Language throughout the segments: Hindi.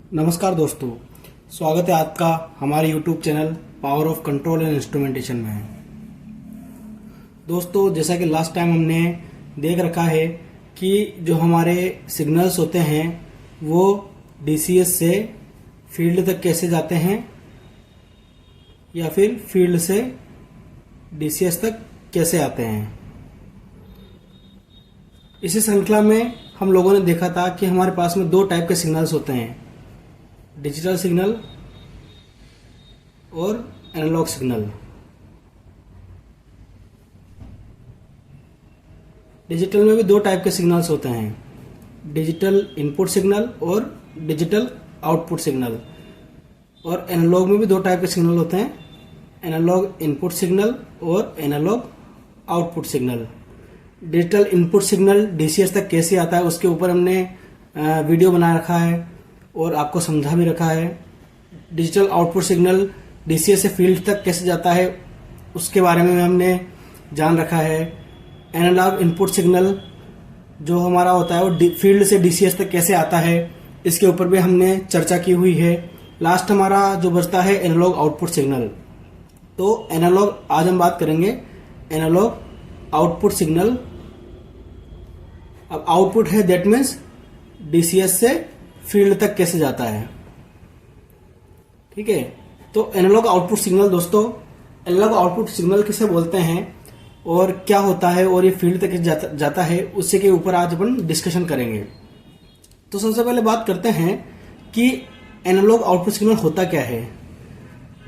नमस्कार दोस्तों, स्वागत है आपका हमारे YouTube channel power of control and instrumentation में। दोस्तों, जैसा कि लास्ट टाइम हमने देख रखा है कि जो हमारे सिग्नल्स होते हैं वो DCS से फील्ड तक कैसे जाते हैं या फिर फील्ड से DCS तक कैसे आते हैं। इसी श्रृंखला में हम लोगों ने देखा था कि हमारे पास में दो टाइप के सिग्नल्स होते हैं, डिजिटल सिग्नल और एनालॉग सिग्नल। डिजिटल में भी दो टाइप के सिग्नल्स होते हैं, डिजिटल इनपुट सिग्नल और डिजिटल आउटपुट सिग्नल। और एनालॉग में भी दो टाइप के सिग्नल होते हैं, एनालॉग इनपुट सिग्नल और analog output signal. Digital input signal DCS तक कैसे आता है उसके ऊपर हमने वीडियो बना रखा है और आपको समझा भी रखा है। डिजिटल आउटपुट सिग्नल DCS से फील्ड तक कैसे जाता है उसके बारे में हमने जान रखा है। एनालॉग इनपुट सिग्नल जो हमारा होता है वो फील्ड से DCS तक कैसे आता है इसके ऊपर भी हमने चर्चा की हुई है। लास्ट हमारा जो बचता है एनालॉग आउटपुट सिग्नल। तो एनालॉग आज हम बात करेंगे एनालॉग आउटपुट सिग्नल। अब आउटपुट है, दैट मीन्स DCS से फील्ड तक कैसे जाता है। ठीक है, तो एनालॉग आउटपुट सिग्नल दोस्तों, एनालॉग आउटपुट सिग्नल किसे बोलते हैं और क्या होता है और ये फील्ड तक जाता है उससे के ऊपर आज अपन डिस्कशन करेंगे। तो सबसे पहले बात करते हैं कि एनालॉग आउटपुट सिग्नल होता क्या है।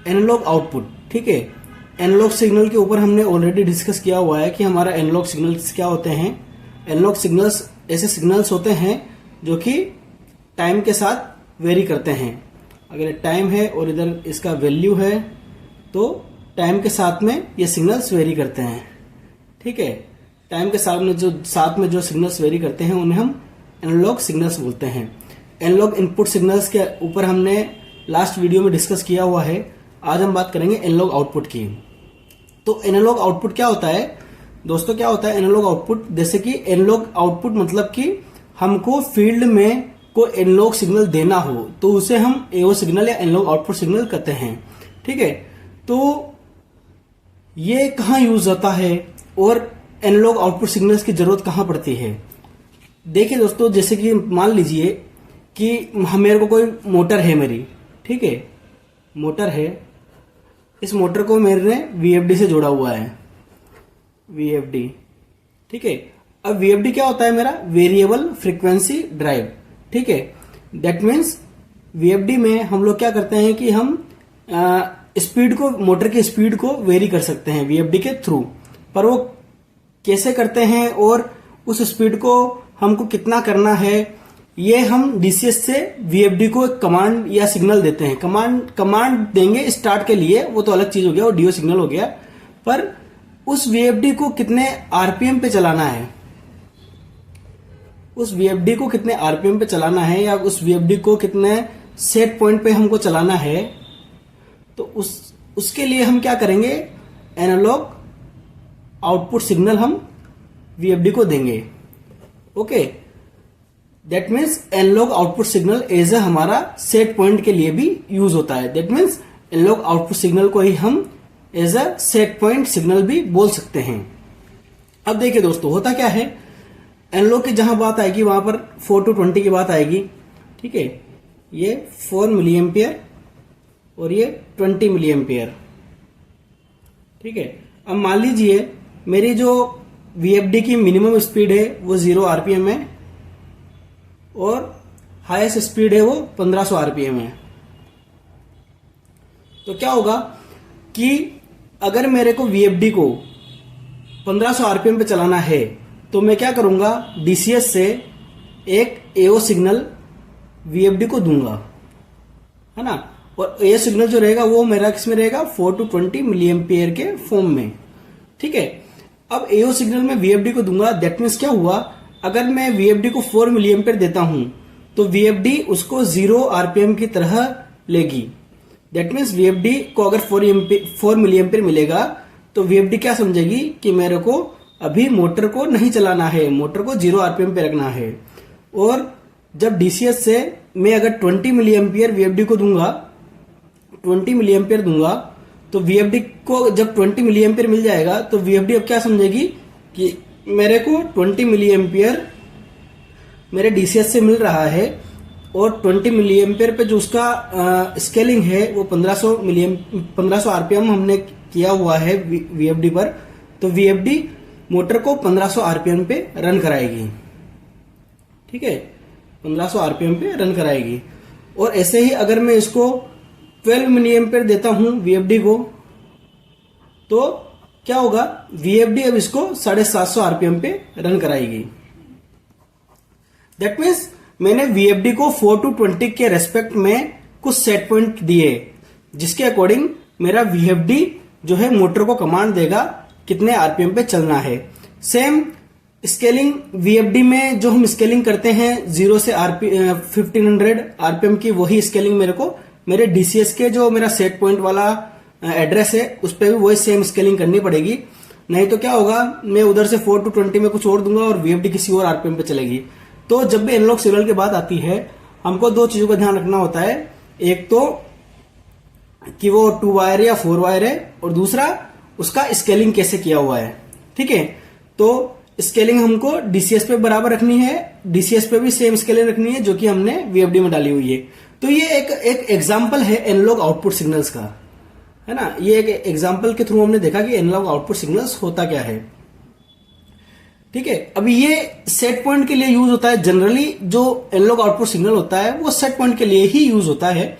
एनालॉग आउटपुट, ठीक है, एनालॉग सिग्नल के ऊपर हमने ऑलरेडी डिस्कस किया हुआ है कि हमारा एनालॉग सिग्नल्स क्या होते हैं। एनालॉग सिग्नल्स ऐसे सिग्नल्स होते हैं जो कि टाइम के साथ वेरी करते हैं। अगर टाइम है और इधर इसका वैल्यू है तो टाइम के साथ में ये सिग्नल्स वेरी करते हैं। ठीक है, टाइम के साथ में जो सिग्नल्स वेरी करते हैं उन्हें हम एनालॉग सिग्नल्स बोलते हैं। एनालॉग इनपुट सिग्नल्स के ऊपर हमने लास्ट वीडियो में डिस्कस किया हुआ है। आज हम बात करेंगे एनालॉग आउटपुट की। तो एनालॉग आउटपुट क्या होता है दोस्तों, क्या होता है एनालॉग आउटपुट? जैसे कि एनालॉग आउटपुट मतलब कि हमको फील्ड में कोई एनालॉग सिग्नल देना हो तो उसे हम AO सिग्नल या एनालॉग आउटपुट सिग्नल कहते हैं। ठीक है, तो ये कहाँ यूज होता है और एनालॉग आउटपुट सिग्नल्स की जरूरत कहाँ पड़ती है। देखिए दोस्तों, जैसे कि मान लीजिए कि मेरे को कोई मोटर है मेरी, ठीक है, मोटर है, इस मोटर को मेरे ने VFD से जोड़ा हुआ है, VFD। ठीक है, अब VFD क्या होता है? मेरा वेरिएबल फ्रीक्वेंसी ड्राइव। ठीक है, दैट मीन्स VFD में हम लोग क्या करते हैं कि हम स्पीड को, मोटर की स्पीड को वेरी कर सकते हैं VFD के थ्रू। पर वो कैसे करते हैं और उस स्पीड को हमको कितना करना है, ये हम DCS से VFD को एक कमांड या सिग्नल देते हैं। कमांड देंगे स्टार्ट के लिए, वो तो अलग चीज हो गया, वो DO सिग्नल हो गया। पर उस VFD को कितने RPM पे चलाना है, उस VFD को कितने RPM पे चलाना है या उस VFD को कितने सेट पॉइंट पे हमको चलाना है, तो उसके लिए हम क्या करेंगे, एनालॉग आउटपुट सिग्नल हम VFD को देंगे। Okay, that means analog output signal as a हमारा सेट पॉइंट के लिए भी यूज होता है। दैट मीन्स एनालॉग आउटपुट सिग्नल को ही हम as a set point signal भी बोल सकते हैं। अब देखिए दोस्तों, होता क्या है, एनालॉग की जहां बात आएगी वहां पर 4 to 20 की बात आएगी। ठीक है, ये 4 मिली एम्पियर और ये 20 मिली एम्पियर। ठीक है, अब मान लीजिए मेरी जो VFD की मिनिमम स्पीड है वो 0 RPM है और हाईएस्ट स्पीड है वो 1500 RPM है। तो क्या होगा कि अगर मेरे को VFD को 1500 RPM पे चलाना है तो मैं क्या करूंगा, DCS से एक AO सिग्नल VFD को दूंगा, है ना। और AO सिग्नल जो रहेगा वो मेरा किसमें रहेगा, 4 to 20 मिली एम्पियर के फॉर्म में। ठीक है, अब AO सिग्नल में VFD को दूंगा, दैट मीन्स क्या हुआ, अगर मैं VFD को 4 मिली एम्पियर देता हूं तो VFD उसको 0 RPM की तरह लेगी। दैट मीन्स VFD को अगर 4 मिली एम्पियर मिलेगा तो VFD क्या समझेगी कि मेरे को अभी मोटर को नहीं चलाना है, मोटर को 0 RPM पे रखना है। और जब डीसीएस से मैं अगर 20 मिली एम्पियर वीएफडी को दूंगा, 20 मिली एम्पियर दूंगा, तो वीएफडी को जब 20 मिली एम्पियर मिल जाएगा तो वीएफडी अब क्या समझेगी कि मेरे को 20 मिली एम्पियर मेरे डीसीएस से मिल रहा है, और 20 मिली एम्पियर पे जो उसका स्केलिंग है वो 1500 आरपीएम हमने किया हुआ है वीएफडी पर, तो वीएफडी मोटर को 1500 आरपीएम पे रन कराएगी। ठीक है, 1500 आरपीएम पे रन कराएगी। और ऐसे ही अगर मैं इसको 12 मिली एम्पियर देता हूं वीएफडी को, तो क्या होगा, वीएफडी अब इसको 750 आरपीएम पे रन कराएगी। दैट मीन्स मैंने वीएफडी को 4 to 20 के रेस्पेक्ट में कुछ सेट पॉइंट दिए, जिसके अकॉर्डिंग मेरा वीएफडी जो है मोटर को कमांड देगा कितने आरपीएम पे चलना है। सेम स्केलिंग वीएफडी में जो हम स्केलिंग करते हैं 0 से 1500 आरपीएम की, वही स्केलिंग मेरे को मेरे डीसीएस के जो मेरा सेट पॉइंट वाला एड्रेस है उस पर भी वही सेम स्केलिंग करनी पड़ेगी। नहीं तो क्या होगा, मैं उधर से 4 to 20 में कुछ और दूंगा और वीएफडी किसी और आरपीएम पे चलेगी। तो जब भी एनालॉग सिग्नल की बात आती है, हमको दो चीजों का ध्यान रखना होता है। एक तो कि वो 2 वायर या 4 वायर है, और दूसरा उसका स्केलिंग कैसे किया हुआ है। ठीक है, तो स्केलिंग हमको डीसीएस पे बराबर रखनी है, डीसीएस पे भी सेम स्केलिंग रखनी है जो कि हमने वीएफडी में डाली हुई है। तो ये एक एग्जांपल है एनालॉग आउटपुट सिग्नल्स का, है ना। ये एक एग्जांपल के थ्रू हमने देखा कि एनालॉग आउटपुट सिग्नल्स होता क्या है। ठीक है, अभी ये सेट पॉइंट के लिए यूज होता है। जनरली जो एनालॉग आउटपुट सिग्नल होता है वो सेट पॉइंट के लिए ही यूज होता है।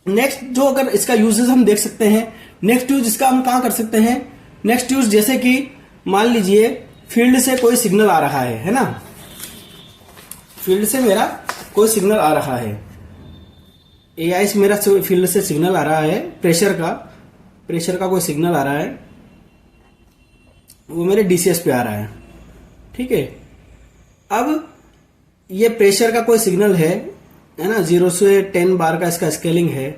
नेक्स्ट जो अगर इसका यूजेस हम देख सकते हैं, नेक्स्ट यूज इसका हम कहां कर सकते हैं। नेक्स्ट यूज जैसे कि मान लीजिए फील्ड से कोई सिग्नल आ रहा है ना, फील्ड से मेरा कोई सिग्नल आ रहा है, एआई से मेरा फील्ड से सिग्नल आ रहा है, प्रेशर का कोई सिग्नल आ रहा है, वो मेरे डीसीएस पे आ रहा है। ठीक है, अब ये प्रेशर का कोई सिग्नल है ना, 0 से 10 बार का इसका स्केलिंग है,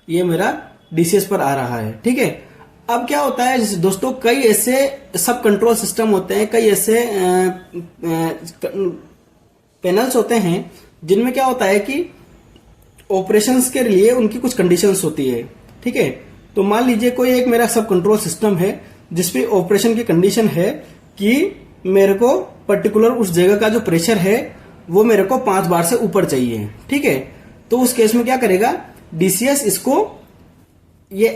ये मेरा डीसीएस पर आ रहा है। ठीक है, अब क्या होता है दोस्तों, कई ऐसे सब कंट्रोल सिस्टम होते हैं, कई ऐसे पैनल्स होते हैं जिनमें क्या होता है कि ऑपरेशंस के लिए उनकी कुछ कंडीशंस होती है। ठीक है, तो मान लीजिए कोई एक मेरा सब कंट्रोल सिस्टम है जिसपे ऑपरेशन की कंडीशन है कि मेरे को पर्टिकुलर उस जगह का जो प्रेशर है वो मेरे को 5 बार से ऊपर चाहिए। ठीक है, तो उस केस में क्या करेगा डीसीएस, इसको ये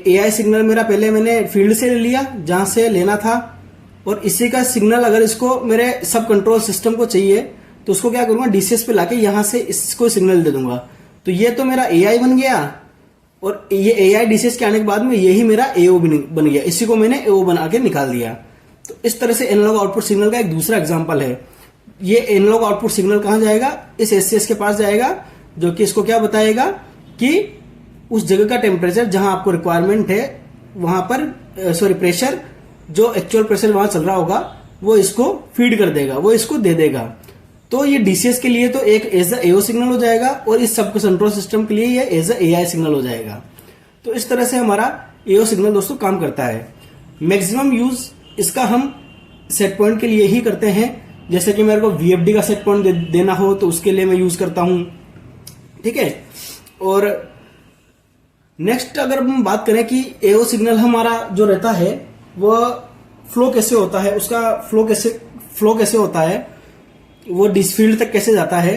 एआई सिग्नल मेरा पहले मैंने फील्ड से ले लिया जहां से लेना था, और इसी का सिग्नल अगर इसको मेरे सब कंट्रोल सिस्टम को चाहिए तो उसको क्या करूंगा, डीसीएस पे लाके यहां से इसको सिग्नल दे दूंगा। तो ये तो मेरा एआई बन गया, और ये एआई डीसीएस के आने के बाद में यही मेरा एओ बन गया, इसी को मैंने एओ बना के निकाल दिया। तो इस तरह से एनालॉग आउटपुट सिग्नल का एक दूसरा एग्जांपल है। ये एनालॉग आउटपुट सिग्नल कहां जाएगा, इस एससीएस के पास जाएगा, जो कि इसको क्या बताएगा कि उस जगह का टेम्परेचर जहां आपको रिक्वायरमेंट है वहां पर प्रेशर, जो एक्चुअल प्रेशर वहां चल रहा होगा वो इसको फीड कर देगा, वो इसको दे देगा। तो ये डीसीएस के लिए तो एक एज एओ सिग्नल हो जाएगा, और इस सब कंट्रोल सिस्टम के लिए ये एज एआई सिग्नल हो जाएगा। तो इस तरह से हमारा एओ सिग्नल दोस्तों काम करता है। मैक्सिमम यूज इसका हम सेट पॉइंट के लिए ही करते हैं, जैसे कि मेरे को वीएफडी का सेट पॉइंट देना हो तो उसके लिए मैं यूज करता हूं। ठीक है, और नेक्स्ट अगर हम बात करें कि एओ सिग्नल हमारा जो रहता है वह फ्लो कैसे होता है, उसका फ्लो कैसे होता है, वो डिस फील्ड तक कैसे जाता है।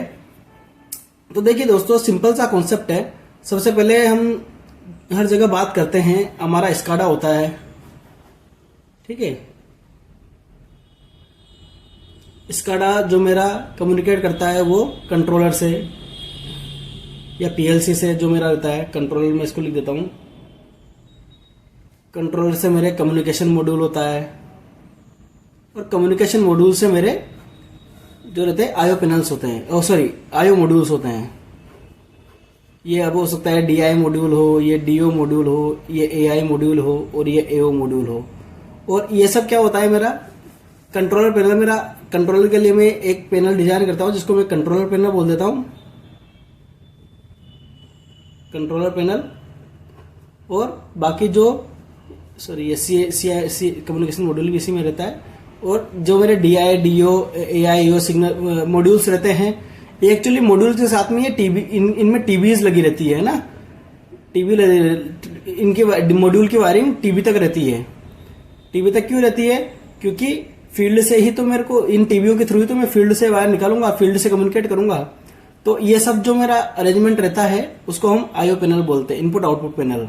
तो देखिए दोस्तों, सिंपल सा कॉन्सेप्ट है। सबसे पहले हम हर जगह बात करते हैं, हमारा स्काडा होता है। ठीक है, स्काडा जो मेरा कम्युनिकेट करता है वो कंट्रोलर से या पीएलसी से, जो मेरा रहता है कंट्रोलर में, इसको लिख देता हूं। कंट्रोलर से मेरे कम्युनिकेशन मॉड्यूल होता है, और कम्युनिकेशन मॉड्यूल से मेरे जो रहते हैं आईओ पैनल्स होते हैं, आईओ मॉड्यूल्स होते हैं। ये अब हो सकता है डीआई मॉड्यूल हो, ये डीओ मॉड्यूल हो, ये एआई मॉड्यूल हो, और ये एओ मॉड्यूल हो। और ये सब क्या होता है, मेरा कंट्रोलर पैनल, मेरा कंट्रोलर के लिए मैं एक पैनल डिजाइन करता हूं जिसको मैं कंट्रोलर पैनल बोल देता हूं, कंट्रोलर पैनल। और बाकी जो ये सी कम्युनिकेशन मॉड्यूल भी इसी में रहता है, और जो मेरे DI, DO, AIO signal modules रहते हैं, ये एक्चुअली मॉड्यूल्स के साथ में ये टीबी इनमें टीबीज लगी रहती है ना, टीबी इनके मॉड्यूल की वायरिंग टीबी तक रहती है। टीबी तक क्यों रहती है? क्योंकि फील्ड से ही तो मेरे को, इन टीबीओ के थ्रू ही तो मैं फील्ड से वायर निकालूंगा, फील्ड से कम्युनिकेट करूंगा। तो ये सब जो मेरा अरेंजमेंट रहता है उसको हम आईओ पैनल बोलते हैं, इनपुट आउटपुट पैनल।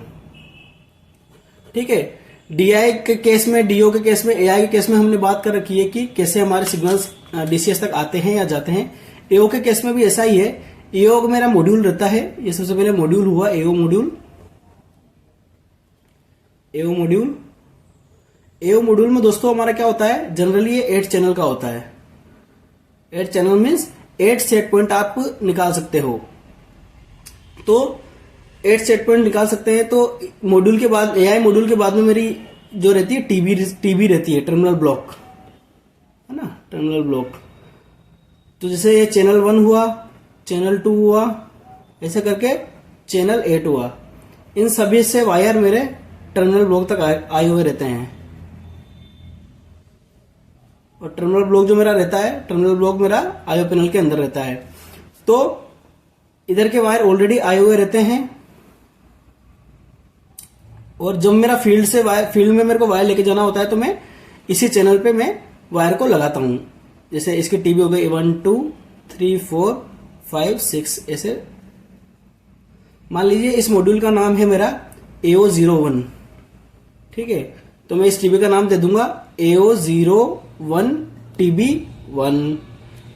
ठीक है। DI के केस में, DO के केस में, AI के केस में हमने बात कर रखी है कि कैसे हमारे सिग्नल्स DCS तक आते हैं या जाते हैं। AO के केस में भी ऐसा ही है। AO का मेरा मॉड्यूल रहता है, ये सबसे पहले मॉड्यूल हुआ AO मॉड्यूल। AO मॉड्यूल में दोस्तों हमारा क्या होता है, जनरली ये 8 चैनल का होता है। 8 चैनल मीन्स 8 सेट पॉइंट आप निकाल सकते हो। तो 8 सेट पॉइंट निकाल सकते हैं। तो मॉड्यूल के बाद, AI मॉड्यूल के बाद में मेरी जो रहती है टीबी रहती है, टर्मिनल ब्लॉक, है ना, टर्मिनल ब्लॉक। तो जैसे ये चैनल 1 हुआ, चैनल 2 हुआ, ऐसे करके चैनल 8 हुआ। इन सभी से वायर मेरे टर्मिनल ब्लॉक तक आए हुए रहते हैं। और टर्मिनल ब्लॉक जो मेरा रहता है, टर्मिनल ब्लॉक मेरा आईओ पैनल के अंदर रहता है। तो इधर के वायर ऑलरेडी आए हुए रहते हैं। और जब मेरा फील्ड में मेरे को वायर लेके जाना होता है तो मैं इसी चैनल पे मैं वायर को लगाता हूं। जैसे इसकी टीबी हो गई 1 2 3 4 5 6, ऐसे मान लीजिए इस मॉड्यूल का नाम है मेरा AO01। ठीक है। तो मैं इस टीबी का नाम दे दूंगा AO01 TB1,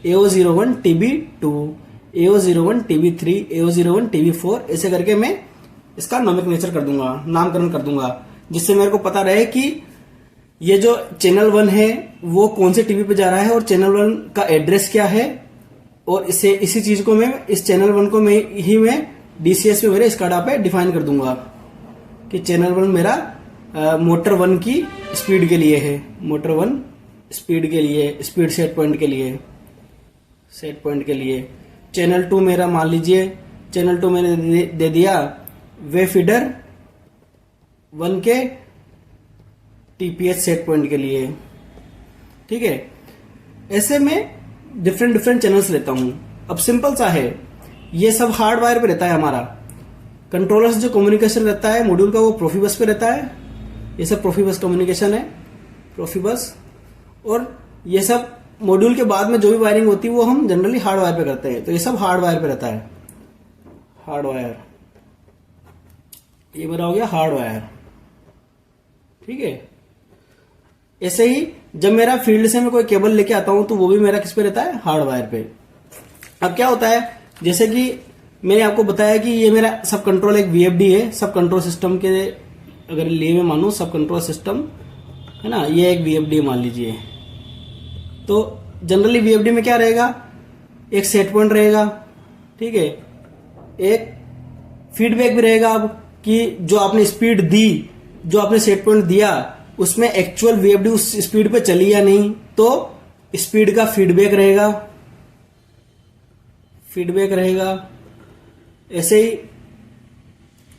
AO01 TB2, AO01 TB3, AO01 TB4, ऐसे करके मैं इसका नोमेनक्लेचर कर दूंगा, नामकरण कर दूंगा, जिससे मेरे को पता रहे कि ये जो चैनल 1 है वो कौन से टीबी पे जा रहा है और चैनल 1 का एड्रेस क्या है। और इसी चीज को मैं, इस चैनल 1 को मैं DCS पे मेरे स्काडा पे डिफाइन कर दूंगा कि चैनल 1 मेरा मोटर 1 की स्पीड के लिए है, मोटर 1 स्पीड के लिए, स्पीड सेट पॉइंट के लिए। चैनल 2 मेरा, मान लीजिए चैनल 2 मैंने दे दिया वे फीडर 1 के TPH सेट पॉइंट के लिए। ठीक है। ऐसे में डिफरेंट चैनल्स लेता हूं। अब सिंपल सा है, ये सब हार्डवायर पे रहता है हमारा। कंट्रोलर से जो कम्युनिकेशन रहता है मॉड्यूल का, वो प्रोफिबस पे रहता है। ये सब प्रोफिबस कम्युनिकेशन है, प्रोफिबस। और ये सब मॉड्यूल के बाद में जो भी वायरिंग होती है वो हम जनरली हार्डवायर पे करते हैं। तो ये सब हार्डवायर पे रहता है, हार्डवायर। ये मेरा हो गया हार्डवायर। ठीक है। ऐसे ही जब मेरा फील्ड से मैं कोई केबल लेके आता हूं तो वो भी मेरा किस पे रहता है, हार्डवायर पे। अब क्या होता है, जैसे कि मैंने आपको बताया कि ये मेरा सब कंट्रोल एक VFD है, सब कंट्रोल सिस्टम के अगर लिए मैं मानू, सब कंट्रोल सिस्टम है ना, ये एक VFD मान लीजिए। तो जनरली VFD में क्या रहेगा, एक सेट पॉइंट रहेगा। ठीक है। एक फीडबैक भी रहेगा। अब कि जो आपने स्पीड दी, जो आपने सेट पॉइंट दिया, उसमें एक्चुअल VFD उस स्पीड पे चली या नहीं, तो स्पीड का फीडबैक रहेगा। ऐसे ही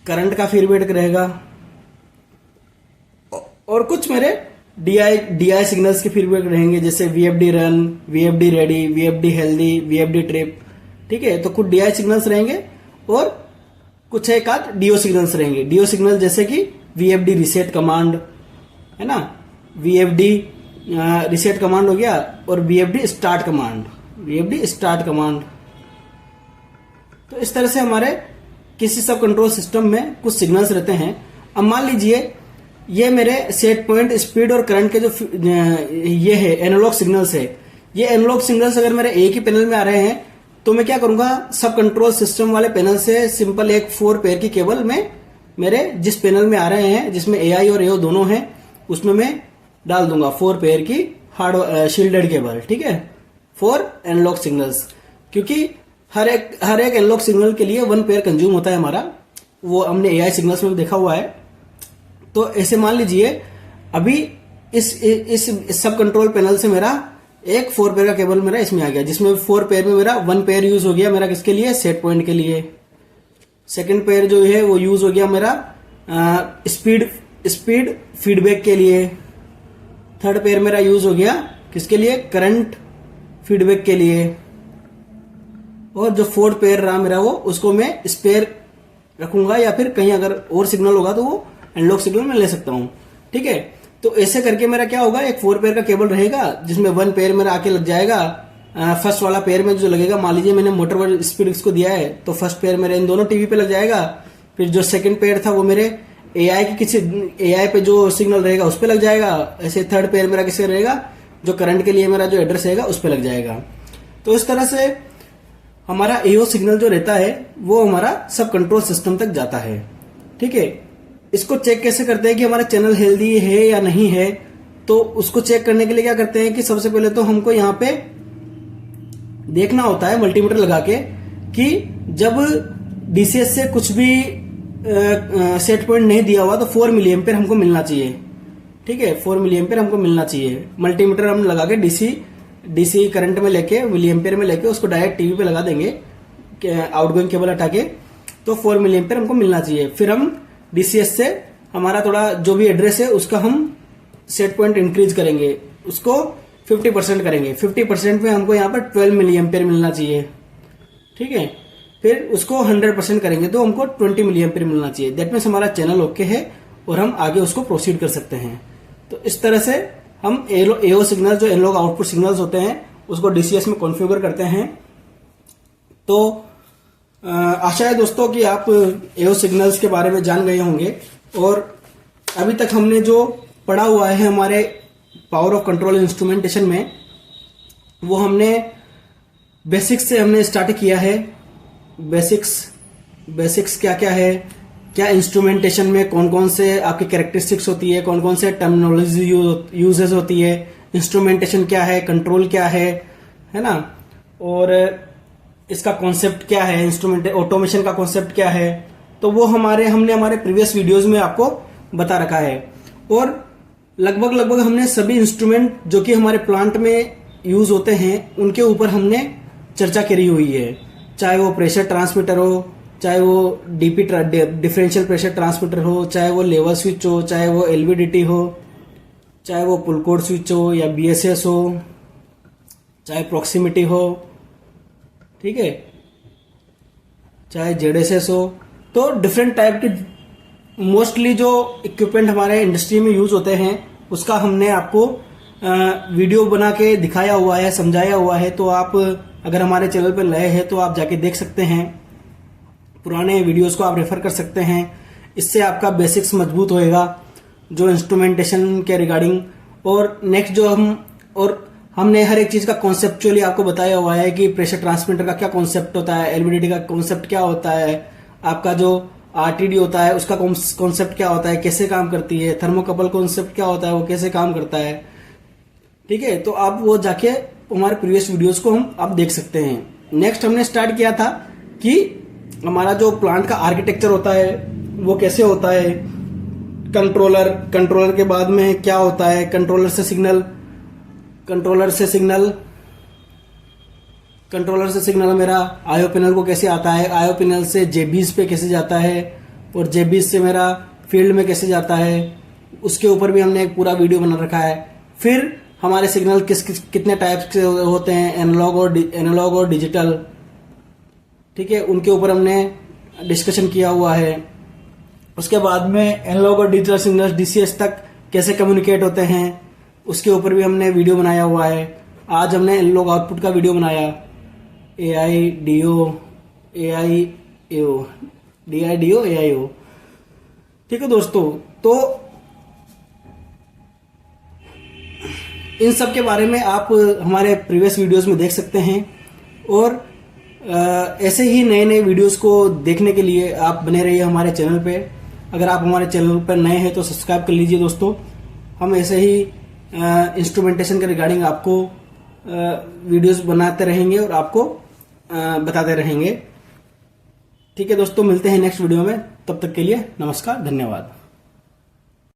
करंट का फीडबैक रहेगा। और कुछ मेरे DI सिग्नल्स के फीडबैक रहेंगे, जैसे VFD run, VFD ready, VFD healthy, VFD trip. ठीक है। तो कुछ DI सिग्नल्स रहेंगे और कुछ एक आध DO सिग्नल्स रहेंगे। DO सिग्नल जैसे कि VFD रिसेट कमांड, है ना, VFD रिसेट कमांड हो गया, और VFD स्टार्ट कमांड। तो इस तरह से हमारे किसी सब कंट्रोल सिस्टम में कुछ सिग्नल्स रहते हैं। अब मान लीजिए ये मेरे सेट पॉइंट, स्पीड और करंट के जो ये है एनालॉग सिग्नल्स है। ये एनालॉग सिग्नल्स अगर मेरे एक ही पैनल में आ रहे हैं तो मैं क्या करूंगा, सब कंट्रोल सिस्टम वाले पैनल से सिंपल एक 4 पेयर की केबल में मेरे जिस पैनल में आ रहे हैं, जिसमें AI और AO दोनों हैं, उसमें मैं डाल दूंगा 4 पेयर की हार्ड शील्डेड केबल। ठीक है। 4 एनालॉग सिग्नल्स, क्योंकि हर एक एनालॉग सिग्नल के लिए 1 पेयर कंज्यूम होता है हमारा। वो हमने AI सिग्नल्स में भी देखा हुआ है। तो ऐसे मान लीजिए अभी इस सब कंट्रोल पैनल से मेरा एक 4 पेयर का केबल मेरा इसमें आ गया, जिसमें 4 पेयर में मेरा 1 पेयर यूज हो गया मेरा किसके लिए, सेट पॉइंट के लिए। सेकंड पेयर जो है वो यूज हो गया मेरा स्पीड फीडबैक के लिए। थर्ड पेयर मेरा यूज हो गया किसके लिए, करंट फीडबैक के लिए। और जो फोर्थ पेयर रहा मेरा वो, उसको मैं स्पेयर रखूंगा या फिर कहीं अगर और सिग्नल होगा तो वो एनालॉग सिग्नल में ले सकता हूं। ठीक है, तो ऐसे करके मेरा क्या होगा, एक 4 पेयर का केबल रहेगा जिसमें 1 पेयर मेरा आके लग जाएगा। फर्स्ट वाला पेयर में जो लगेगा, मान लीजिए मैंने मोटर स्पीड इसको दिया है तो फर्स्ट पेयर मेरे इन दोनों टीवी पे लग जाएगा। फिर जो सेकंड पेयर था वो मेरे एआई की किसी एआई पे जो सिग्नल रहेगा उस पे लग जाएगा। ऐसे थर्ड पेयर मेरा किससे रहेगा, जो करंट के लिए मेरा जो एड्रेस रहेगा उस पे लग जाएगा। तो इस तरह से हमारा एओ सिग्नल जो रहता है वो हमारा सब कंट्रोल सिस्टम तक जाता है। ठीक है, इसको चेक कैसे करते हैं कि हमारा चैनल हेल्दी है या नहीं है, तो उसको चेक करने के लिए क्या करते हैं कि सबसे पहले तो हमको यहाँ पे देखना होता है मल्टीमीटर लगा के कि जब डीसीएस से कुछ भी सेट पॉइंट नहीं दिया हुआ तो 4 मिली एम्पेयर हमको मिलना चाहिए। ठीक है, 4 मिली एम्पेयर हमको मिलना चाहिए। मल्टीमीटर हम लगा के डीसी करंट में लेके मिली एम्पेयर में लेके उसको डायरेक्ट टीवी पे लगा देंगे आउटगोइंग केबल हटा के, तो 4 मिली एम्पेयर हमको मिलना चाहिए। फिर हम डीसीएस से हमारा थोड़ा जो भी एड्रेस है उसका हम सेट पॉइंट इंक्रीज करेंगे, उसको 50% करेंगे। 50% में हमको यहाँ पर 12 मिली एम्पेयर मिलना चाहिए। ठीक है, फिर उसको 100% करेंगे तो हमको 20 मिली एम्पेयर मिलना चाहिए। दैट मीन्स हमारा चैनल ओके है और हम आगे उसको प्रोसीड कर सकते हैं। तो इस तरह से हम एओ सिग्नल जो एनालॉग आउटपुट सिग्नल्स होते हैं उसको डीसीएस में कॉन्फ़िगर करते हैं। तो आशा है दोस्तों कि आप एओ सिग्नल्स के बारे में जान गए होंगे। और अभी तक हमने जो पढ़ा हुआ है हमारे पावर ऑफ कंट्रोल इंस्ट्रूमेंटेशन में, वो हमने बेसिक्स से हमने स्टार्ट किया है। बेसिक्स क्या क्या है, क्या इंस्ट्रूमेंटेशन में कौन कौन से आपकी कैरेक्टरिस्टिक्स होती है, कौन कौन से टर्मिनोलॉजी यूजेस होती है, इंस्ट्रूमेंटेशन क्या है, कंट्रोल क्या है ना, और इसका कॉन्सेप्ट क्या है, इंस्ट्रूमेंट ऑटोमेशन का कॉन्सेप्ट क्या है, तो वो हमने हमारे प्रीवियस वीडियोस में आपको बता रखा है। और लगभग हमने सभी इंस्ट्रूमेंट जो कि हमारे प्लांट में यूज होते हैं उनके ऊपर हमने चर्चा करी हुई है। चाहे वो प्रेशर ट्रांसमीटर हो, चाहे वो डीपी डिफरेंशियल प्रेशर ट्रांसमीटर हो, चाहे वो लेवल स्विच हो, चाहे वो एलवीडीटी हो, चाहे वो पुल कोड स्विच हो या बीएसएस हो, चाहे प्रॉक्सिमिटी हो, ठीक है, चाहे जेडएसएस हो। तो डिफरेंट टाइप के मोस्टली जो इक्विपमेंट हमारे इंडस्ट्री में यूज होते हैं उसका हमने आपको वीडियो बना के दिखाया हुआ है, समझाया हुआ है। तो आप अगर हमारे चैनल पर नए हैं तो आप जाके देख सकते हैं, पुराने वीडियोस को आप रेफर कर सकते हैं। इससे आपका बेसिक्स मजबूत होएगा जो इंस्ट्रूमेंटेशन के रिगार्डिंग। और नेक्स्ट जो हमने हर एक चीज का कॉन्सेप्चुअली आपको बताया हुआ है कि प्रेशर ट्रांसमीटर का क्या कॉन्सेप्ट होता है, एलवीडीटी का कॉन्सेप्ट क्या होता है, आपका जो आरटीडी होता है उसका कॉन्सेप्ट क्या होता है, कैसे काम करती है, थर्मोकपल कॉन्सेप्ट क्या होता है, वो कैसे काम करता है। ठीक है, तो आप वो जाके हमारे प्रीवियस वीडियोस को आप देख सकते हैं। नेक्स्ट हमने स्टार्ट किया था कि हमारा जो प्लांट का आर्किटेक्चर होता है वो कैसे होता है, कंट्रोलर के बाद में क्या होता है, कंट्रोलर से सिग्नल मेरा आईओ पैनल को कैसे आता है, आईओ पैनल से जेबीज पे कैसे जाता है, और जेबीज से मेरा फील्ड में कैसे जाता है, उसके ऊपर भी हमने एक पूरा वीडियो बना रखा है। फिर हमारे सिग्नल कितने टाइप के होते हैं, एनालॉग और डिजिटल, ठीक है, उनके ऊपर हमने डिस्कशन किया हुआ है। उसके बाद में एनालॉग और डिजिटल सिग्नल डीसीएस तक कैसे कम्युनिकेट होते हैं उसके ऊपर भी हमने वीडियो बनाया हुआ है। आज हमने एनालॉग आउटपुट का वीडियो बनाया, AIDO AIO। ठीक है दोस्तों, तो इन सब के बारे में आप हमारे प्रीवियस वीडियोस में देख सकते हैं। और ऐसे ही नए नए वीडियोस को देखने के लिए आप बने रहिए हमारे चैनल पे। अगर आप हमारे चैनल पर नए हैं तो सब्सक्राइब कर लीजिए दोस्तों। हम ऐसे ही इंस्ट्रूमेंटेशन के रिगार्डिंग आपको वीडियोस बनाते रहेंगे और आपको बताते रहेंगे। ठीक है दोस्तों, मिलते हैं नेक्स्ट वीडियो में। तब तक के लिए नमस्कार, धन्यवाद।